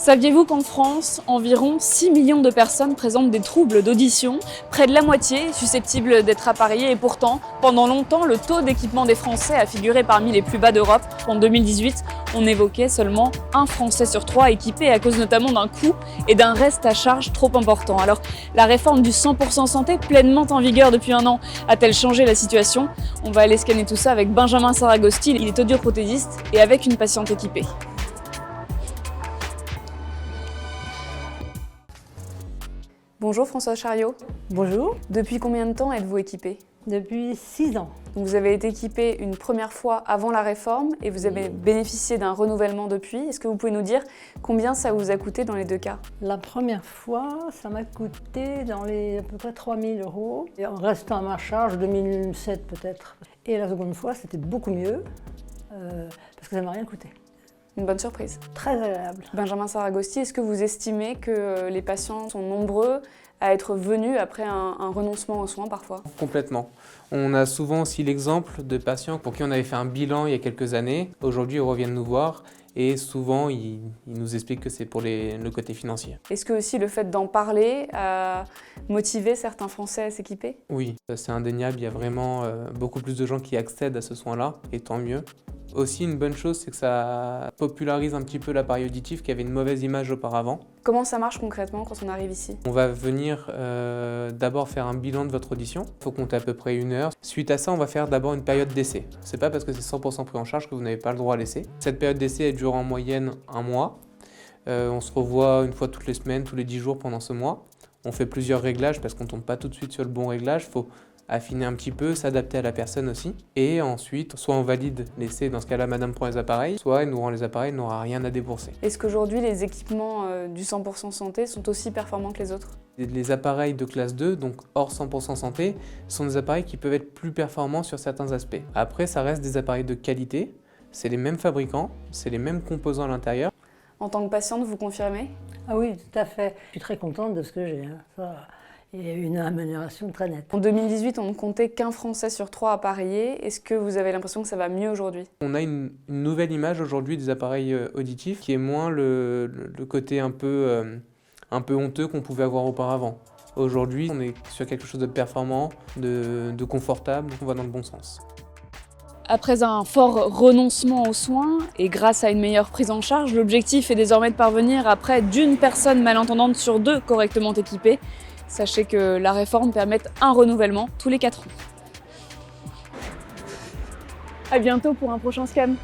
Saviez-vous qu'en France, environ 6 millions de personnes présentent des troubles d'audition, près de la moitié susceptibles d'être appareillées et pourtant, pendant longtemps, le taux d'équipement des Français a figuré parmi les plus bas d'Europe. En 2018, on évoquait seulement un Français sur 3 équipé à cause notamment d'un coût et d'un reste à charge trop important. Alors, la réforme du 100% santé, pleinement en vigueur depuis un an, a-t-elle changé la situation? On va aller scanner tout ça avec Benjamin Saragosti, il est audioprothésiste et avec une patiente équipée. Bonjour François Chariot. Bonjour. Depuis combien de temps êtes-vous équipé? Depuis 6 ans. Donc vous avez été équipé une première fois avant la réforme et vous avez bénéficié d'un renouvellement depuis. Est-ce que vous pouvez nous dire combien ça vous a coûté dans les deux cas? La première fois, ça m'a coûté dans les à peu près 3 000 €, et en restant à ma charge 2007 peut-être. Et la seconde fois, c'était beaucoup mieux, parce que ça ne m'a rien coûté. Une bonne surprise. Très agréable. Benjamin Saragosti, est-ce que vous estimez que les patients sont nombreux à être venus après un renoncement aux soins parfois? Complètement. On a souvent aussi l'exemple de patients pour qui on avait fait un bilan il y a quelques années. Aujourd'hui, ils reviennent nous voir et souvent, ils nous expliquent que c'est pour le côté financier. Est-ce que aussi le fait d'en parler a motivé certains Français à s'équiper? Oui, c'est indéniable. Il y a vraiment beaucoup plus de gens qui accèdent à ce soin-là et tant mieux. Aussi, une bonne chose, c'est que ça popularise un petit peu l'appareil auditif qui avait une mauvaise image auparavant. Comment ça marche concrètement quand on arrive ici? On va venir d'abord faire un bilan de votre audition. Il faut compter à peu près 1 heure. Suite à ça, on va faire d'abord une période d'essai. C'est pas parce que c'est 100% pris en charge que vous n'avez pas le droit à l'essai. Cette période d'essai, elle dure en moyenne 1 mois. On se revoit une fois toutes les semaines, tous les 10 jours pendant ce mois. On fait plusieurs réglages parce qu'on ne tombe pas tout de suite sur le bon réglage. Faut affiner un petit peu, s'adapter à la personne aussi. Et ensuite, soit on valide l'essai, dans ce cas-là, madame prend les appareils, soit elle nous rend les appareils, elle n'aura rien à débourser. Est-ce qu'aujourd'hui, les équipements du 100% santé sont aussi performants que les autres? Les appareils de classe 2, donc hors 100% santé, sont des appareils qui peuvent être plus performants sur certains aspects. Après, ça reste des appareils de qualité, c'est les mêmes fabricants, c'est les mêmes composants à l'intérieur. En tant que patiente, vous confirmez? Ah oui, tout à fait. Je suis très contente de ce que j'ai. Il y a une amélioration très nette. En 2018, on ne comptait qu'un Français sur 3 appareillés. Est-ce que vous avez l'impression que ça va mieux aujourd'hui? On a une nouvelle image aujourd'hui des appareils auditifs qui est moins le côté un peu honteux qu'on pouvait avoir auparavant. Aujourd'hui, on est sur quelque chose de performant, de confortable, donc on va dans le bon sens. Après un fort renoncement aux soins et grâce à une meilleure prise en charge, l'objectif est désormais de parvenir à près d'une personne malentendante sur 2 correctement équipée. Sachez que la réforme permet un renouvellement tous les 4 ans. À bientôt pour un prochain scan.